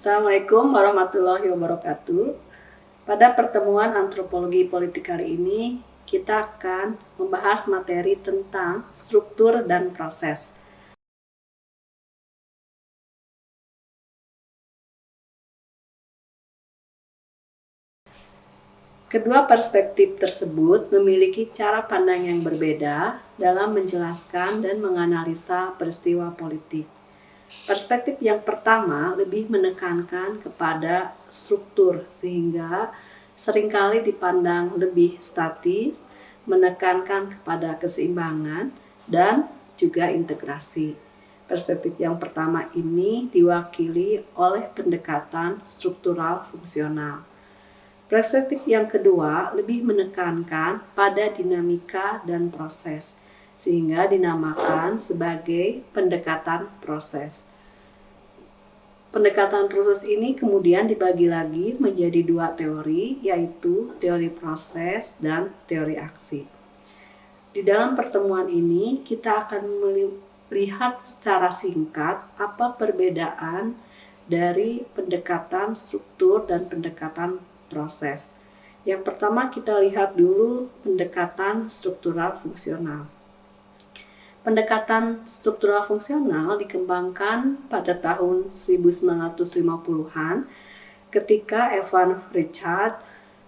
Assalamualaikum warahmatullahi wabarakatuh. Pada pertemuan antropologi politik kali ini, kita akan membahas materi tentang struktur dan proses. Kedua perspektif tersebut memiliki cara pandang yang berbeda dalam menjelaskan dan menganalisa peristiwa politik. Perspektif yang pertama lebih menekankan kepada struktur sehingga seringkali dipandang lebih statis, menekankan kepada keseimbangan dan juga integrasi. Perspektif yang pertama ini diwakili oleh pendekatan struktural fungsional. Perspektif yang kedua lebih menekankan pada dinamika dan proses, sehingga dinamakan sebagai pendekatan proses. Pendekatan proses ini kemudian dibagi lagi menjadi dua teori, yaitu teori proses dan teori aksi. Di dalam pertemuan ini kita akan melihat secara singkat apa perbedaan dari pendekatan struktur dan pendekatan proses. Yang pertama kita lihat dulu pendekatan struktural fungsional. Pendekatan struktural fungsional dikembangkan pada tahun 1950-an ketika Evan Richard,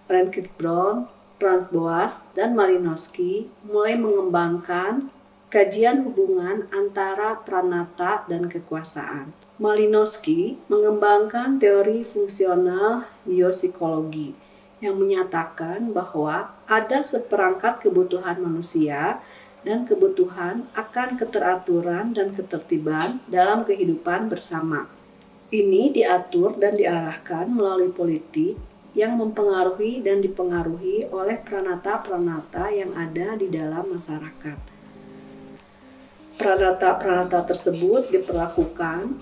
Renkwik Brown, Franz Boas, dan Malinowski mulai mengembangkan kajian hubungan antara pranata dan kekuasaan. Malinowski mengembangkan teori fungsional biopsikologi yang menyatakan bahwa ada seperangkat kebutuhan manusia dan kebutuhan akan keteraturan dan ketertiban dalam kehidupan bersama. Ini diatur dan diarahkan melalui politik yang mempengaruhi dan dipengaruhi oleh pranata-pranata yang ada di dalam masyarakat. Pranata-pranata tersebut diperlakukan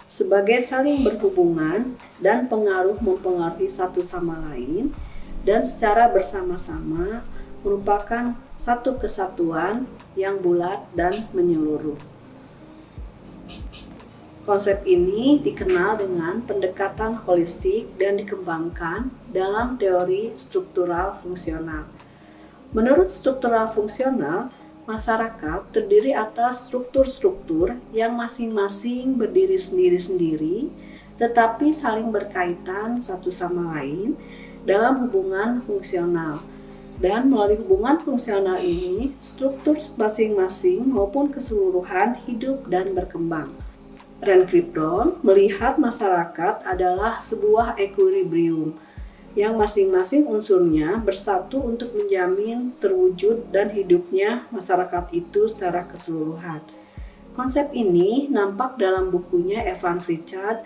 sebagai saling berhubungan dan pengaruh mempengaruhi satu sama lain dan secara bersama-sama merupakan satu kesatuan yang bulat dan menyeluruh. Konsep ini dikenal dengan pendekatan holistik dan dikembangkan dalam teori struktural fungsional. Menurut struktural fungsional, masyarakat terdiri atas struktur-struktur yang masing-masing berdiri sendiri-sendiri, tetapi saling berkaitan satu sama lain dalam hubungan fungsional. Dan melalui hubungan fungsional ini, struktur masing-masing maupun keseluruhan hidup dan berkembang. Renkwik Brown melihat masyarakat adalah sebuah equilibrium yang masing-masing unsurnya bersatu untuk menjamin terwujud dan hidupnya masyarakat itu secara keseluruhan. Konsep ini nampak dalam bukunya Evan Richard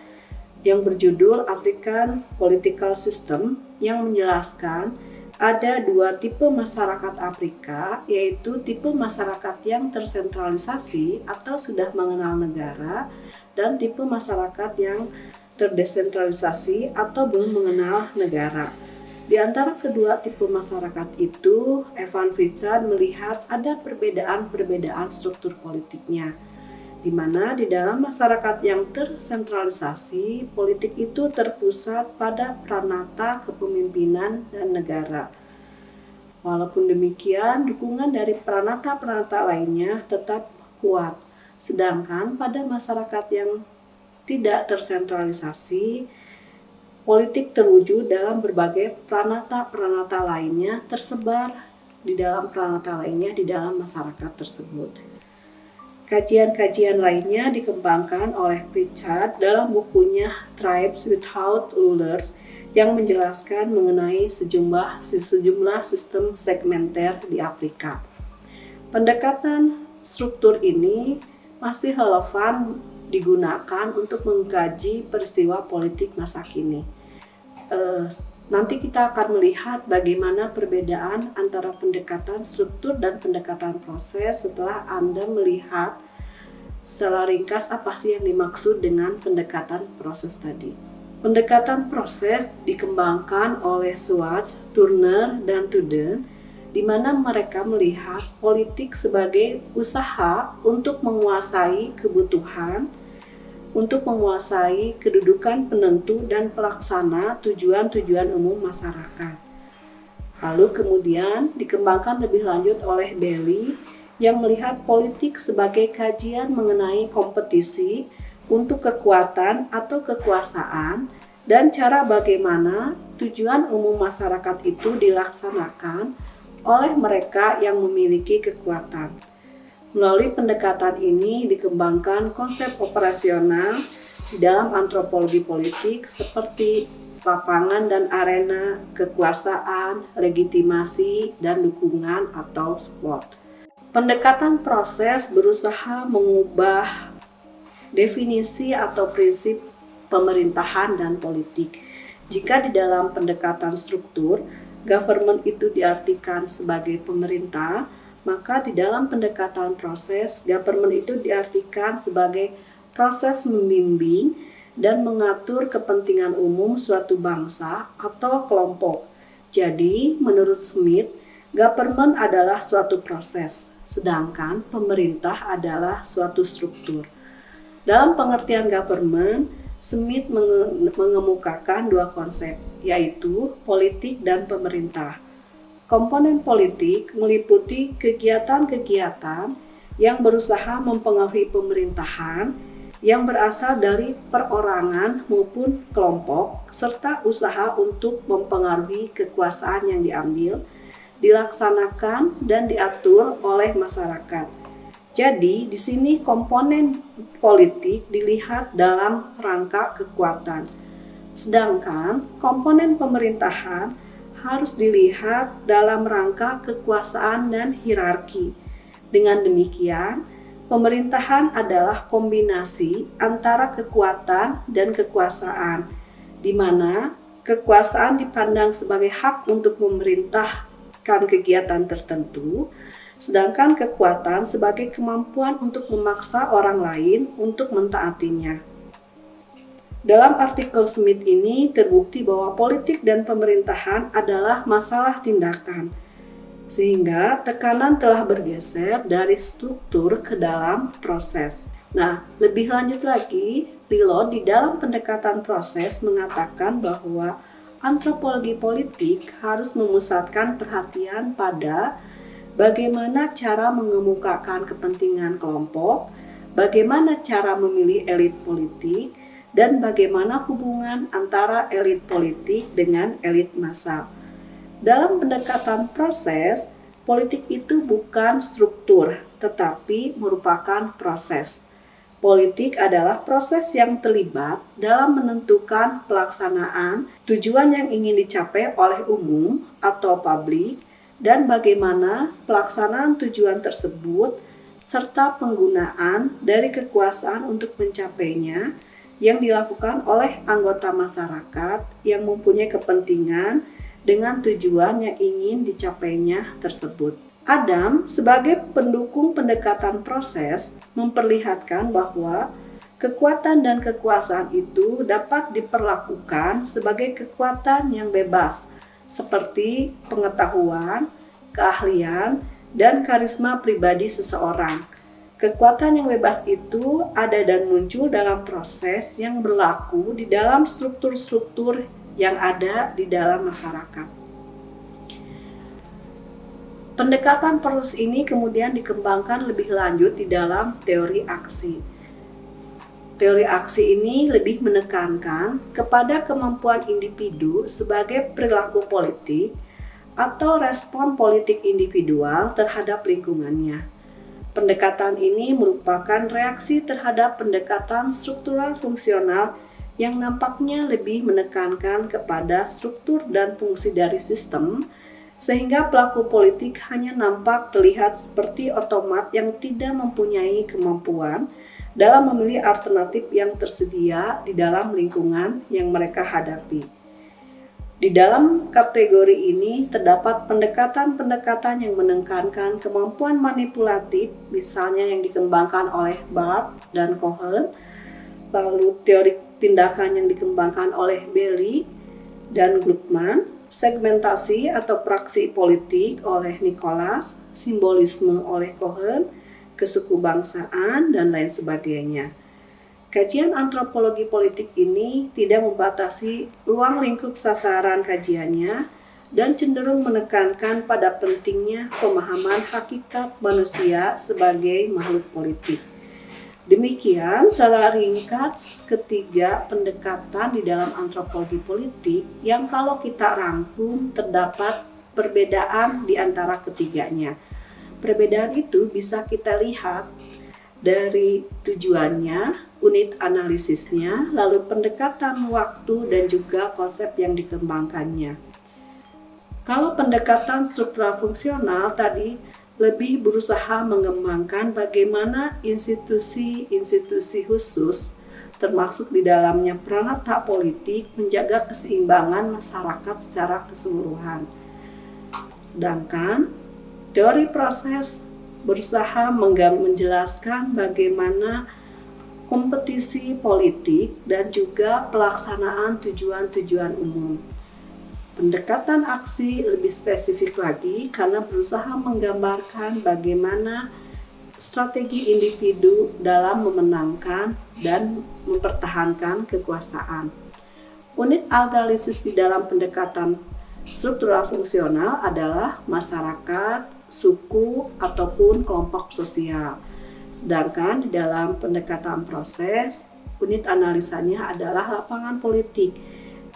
yang berjudul African Political System yang menjelaskan ada dua tipe masyarakat Afrika, yaitu tipe masyarakat yang tersentralisasi atau sudah mengenal negara dan tipe masyarakat yang terdesentralisasi atau belum mengenal negara. Di antara kedua tipe masyarakat itu, Evan Richard melihat ada perbedaan-perbedaan struktur politiknya, di mana di dalam masyarakat yang tersentralisasi, politik itu terpusat pada pranata kepemimpinan dan negara. Walaupun demikian, dukungan dari pranata-pranata lainnya tetap kuat, sedangkan pada masyarakat yang tidak tersentralisasi, politik terwujud dalam berbagai pranata-pranata lainnya tersebar di dalam pranata lainnya di dalam masyarakat tersebut. Kajian-kajian lainnya dikembangkan oleh Richard dalam bukunya Tribes Without Rulers yang menjelaskan mengenai sejumlah sistem segmenter di Afrika. Pendekatan struktur ini masih relevan digunakan untuk mengkaji peristiwa politik masa kini. Nanti kita akan melihat bagaimana perbedaan antara pendekatan struktur dan pendekatan proses setelah Anda melihat secara ringkas apa sih yang dimaksud dengan pendekatan proses tadi. Pendekatan proses dikembangkan oleh Schwartz, Turner, dan Tuden, di mana mereka melihat politik sebagai usaha untuk menguasai kebutuhan untuk menguasai kedudukan penentu dan pelaksana tujuan-tujuan umum masyarakat. Lalu kemudian dikembangkan lebih lanjut oleh Bailey yang melihat politik sebagai kajian mengenai kompetisi untuk kekuatan atau kekuasaan dan cara bagaimana tujuan umum masyarakat itu dilaksanakan oleh mereka yang memiliki kekuatan. Melalui pendekatan ini dikembangkan konsep operasional di dalam antropologi politik seperti lapangan dan arena, kekuasaan, legitimasi, dan dukungan atau support. Pendekatan proses berusaha mengubah definisi atau prinsip pemerintahan dan politik. Jika di dalam pendekatan struktur, government itu diartikan sebagai pemerintah, maka di dalam pendekatan proses, government itu diartikan sebagai proses membimbing dan mengatur kepentingan umum suatu bangsa atau kelompok. Jadi, menurut Smith, government adalah suatu proses, sedangkan pemerintah adalah suatu struktur. Dalam pengertian government, Smith mengemukakan dua konsep, yaitu politik dan pemerintah. Komponen politik meliputi kegiatan-kegiatan yang berusaha mempengaruhi pemerintahan yang berasal dari perorangan maupun kelompok, serta usaha untuk mempengaruhi kekuasaan yang diambil, dilaksanakan, dan diatur oleh masyarakat. Jadi, di sini komponen politik dilihat dalam rangka kekuatan, sedangkan komponen pemerintahan harus dilihat dalam rangka kekuasaan dan hierarki. Dengan demikian, pemerintahan adalah kombinasi antara kekuatan dan kekuasaan, di mana kekuasaan dipandang sebagai hak untuk memerintahkan kegiatan tertentu, sedangkan kekuatan sebagai kemampuan untuk memaksa orang lain untuk mentaatinya. Dalam artikel Smith ini terbukti bahwa politik dan pemerintahan adalah masalah tindakan, sehingga tekanan telah bergeser dari struktur ke dalam proses. Nah, lebih lanjut lagi, Lilo di dalam pendekatan proses mengatakan bahwa antropologi politik harus memusatkan perhatian pada bagaimana cara mengemukakan kepentingan kelompok, bagaimana cara memilih elit politik, dan bagaimana hubungan antara elit politik dengan elit massal. Dalam pendekatan proses, politik itu bukan struktur, tetapi merupakan proses. Politik adalah proses yang terlibat dalam menentukan pelaksanaan tujuan yang ingin dicapai oleh umum atau publik, dan bagaimana pelaksanaan tujuan tersebut, serta penggunaan dari kekuasaan untuk mencapainya, yang dilakukan oleh anggota masyarakat yang mempunyai kepentingan dengan tujuan yang ingin dicapainya tersebut. Adam sebagai pendukung pendekatan proses memperlihatkan bahwa kekuatan dan kekuasaan itu dapat diperlakukan sebagai kekuatan yang bebas, seperti pengetahuan, keahlian, dan karisma pribadi seseorang. Kekuatan yang bebas itu ada dan muncul dalam proses yang berlaku di dalam struktur-struktur yang ada di dalam masyarakat. Pendekatan proses ini kemudian dikembangkan lebih lanjut di dalam teori aksi. Teori aksi ini lebih menekankan kepada kemampuan individu sebagai perilaku politik atau respon politik individual terhadap lingkungannya. Pendekatan ini merupakan reaksi terhadap pendekatan struktural fungsional yang nampaknya lebih menekankan kepada struktur dan fungsi dari sistem, sehingga pelaku politik hanya nampak terlihat seperti otomat yang tidak mempunyai kemampuan dalam memilih alternatif yang tersedia di dalam lingkungan yang mereka hadapi. Di dalam kategori ini terdapat pendekatan-pendekatan yang menekankan kemampuan manipulatif, misalnya yang dikembangkan oleh Barth dan Cohen, lalu teori tindakan yang dikembangkan oleh Bailey dan Gluckman, segmentasi atau praksi politik oleh Nicholas, simbolisme oleh Cohen, kesukubangsaan, dan lain sebagainya. Kajian antropologi politik ini tidak membatasi ruang lingkup sasaran kajiannya dan cenderung menekankan pada pentingnya pemahaman hakikat manusia sebagai makhluk politik. Demikian secara ringkas ketiga pendekatan di dalam antropologi politik yang kalau kita rangkum terdapat perbedaan di antara ketiganya. Perbedaan itu bisa kita lihat dari tujuannya, unit analisisnya, lalu pendekatan waktu dan juga konsep yang dikembangkannya. Kalau pendekatan struktural fungsional tadi lebih berusaha mengembangkan bagaimana institusi-institusi khusus termasuk di dalamnya peranata politik menjaga keseimbangan masyarakat secara keseluruhan. Sedangkan teori proses berusaha menjelaskan bagaimana kompetisi politik dan juga pelaksanaan tujuan-tujuan umum. Pendekatan aksi lebih spesifik lagi karena berusaha menggambarkan bagaimana strategi individu dalam memenangkan dan mempertahankan kekuasaan. Unit analisis di dalam pendekatan struktural fungsional adalah masyarakat, suku, ataupun kelompok sosial. Sedangkan di dalam pendekatan proses, unit analisanya adalah lapangan politik,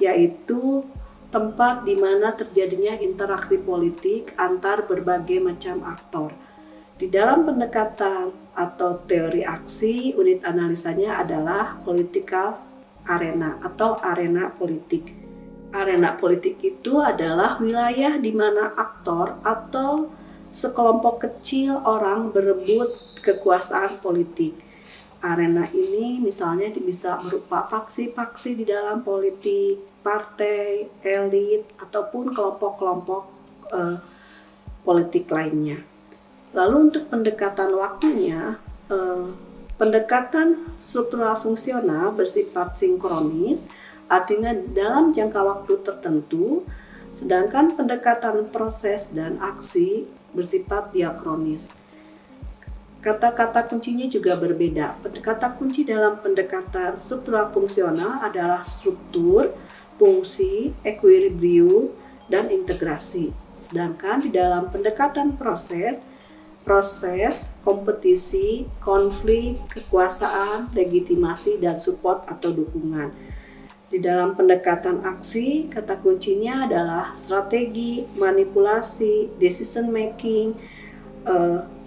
yaitu tempat di mana terjadinya interaksi politik antar berbagai macam aktor. Di dalam pendekatan atau teori aksi, unit analisanya adalah political arena atau arena politik. Arena politik itu adalah wilayah di mana aktor atau sekelompok kecil orang berebut kekuasaan politik. Arena ini misalnya bisa berupa faksi-faksi di dalam politik, partai, elit, ataupun kelompok-kelompok politik lainnya. Lalu untuk pendekatan waktunya, pendekatan struktural fungsional bersifat sinkronis, artinya dalam jangka waktu tertentu, sedangkan pendekatan proses dan aksi bersifat diakronis. Kata-kata kuncinya juga berbeda. Kata kunci dalam pendekatan struktural fungsional adalah struktur, fungsi, equilibrium, dan integrasi. Sedangkan di dalam pendekatan proses, kompetisi, konflik, kekuasaan, legitimasi, dan support atau dukungan. Di dalam pendekatan aksi, kata kuncinya adalah strategi, manipulasi, decision making,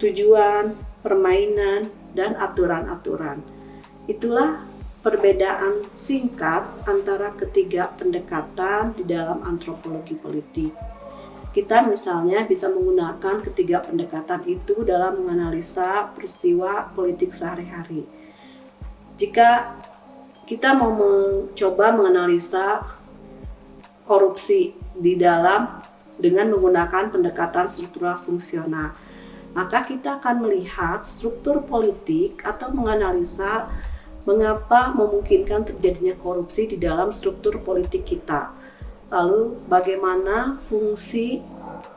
tujuan, permainan, dan aturan-aturan. Itulah perbedaan singkat antara ketiga pendekatan di dalam antropologi politik. Kita misalnya bisa menggunakan ketiga pendekatan itu dalam menganalisa peristiwa politik sehari-hari. Jika kita mau mencoba menganalisa korupsi dengan menggunakan pendekatan struktural fungsional, maka kita akan melihat struktur politik atau menganalisa mengapa memungkinkan terjadinya korupsi di dalam struktur politik kita. Lalu bagaimana fungsi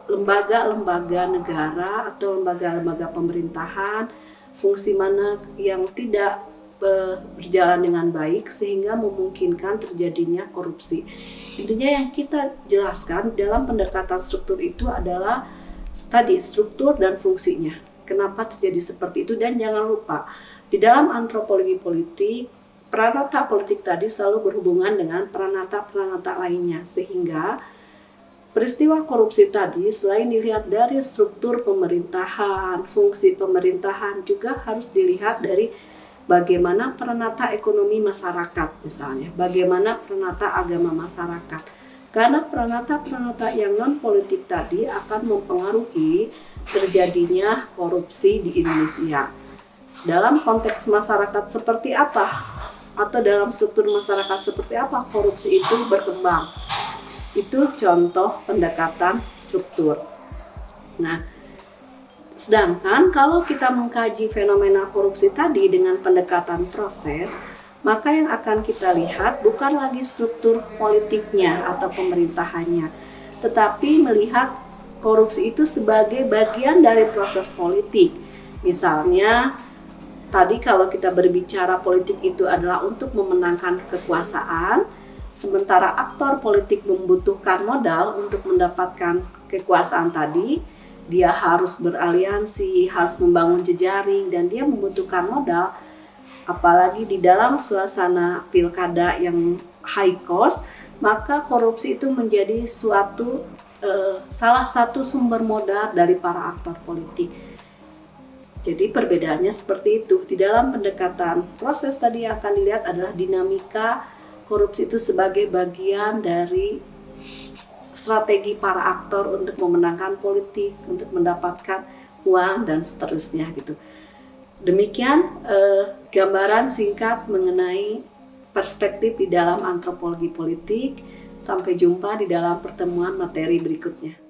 lembaga-lembaga negara atau lembaga-lembaga pemerintahan, fungsi mana yang tidak berjalan dengan baik sehingga memungkinkan terjadinya korupsi. Intinya yang kita jelaskan dalam pendekatan struktur itu adalah tadi struktur dan fungsinya. Kenapa terjadi seperti itu, dan jangan lupa di dalam antropologi politik peranata politik tadi selalu berhubungan dengan peranata-peranata lainnya, sehingga peristiwa korupsi tadi selain dilihat dari struktur pemerintahan, fungsi pemerintahan, juga harus dilihat dari bagaimana peranata ekonomi masyarakat misalnya, bagaimana peranata agama masyarakat. Karena peranata-peranata yang non-politik tadi akan mempengaruhi terjadinya korupsi di Indonesia. Dalam konteks masyarakat seperti apa, atau dalam struktur masyarakat seperti apa korupsi itu berkembang. Itu contoh pendekatan struktur. Nah, sedangkan kalau kita mengkaji fenomena korupsi tadi dengan pendekatan proses, maka yang akan kita lihat bukan lagi struktur politiknya atau pemerintahannya, tetapi melihat korupsi itu sebagai bagian dari proses politik. Misalnya, tadi kalau kita berbicara politik itu adalah untuk memenangkan kekuasaan, sementara aktor politik membutuhkan modal untuk mendapatkan kekuasaan tadi, dia harus beraliansi, harus membangun jejaring, dan dia membutuhkan modal. Apalagi di dalam suasana pilkada yang high cost, maka korupsi itu menjadi salah satu sumber modal dari para aktor politik. Jadi perbedaannya seperti itu. Di dalam pendekatan proses tadi yang akan dilihat adalah dinamika korupsi itu sebagai bagian dari strategi para aktor untuk memenangkan politik, untuk mendapatkan uang dan seterusnya gitu. Demikian gambaran singkat mengenai perspektif di dalam antropologi politik. Sampai jumpa di dalam pertemuan materi berikutnya.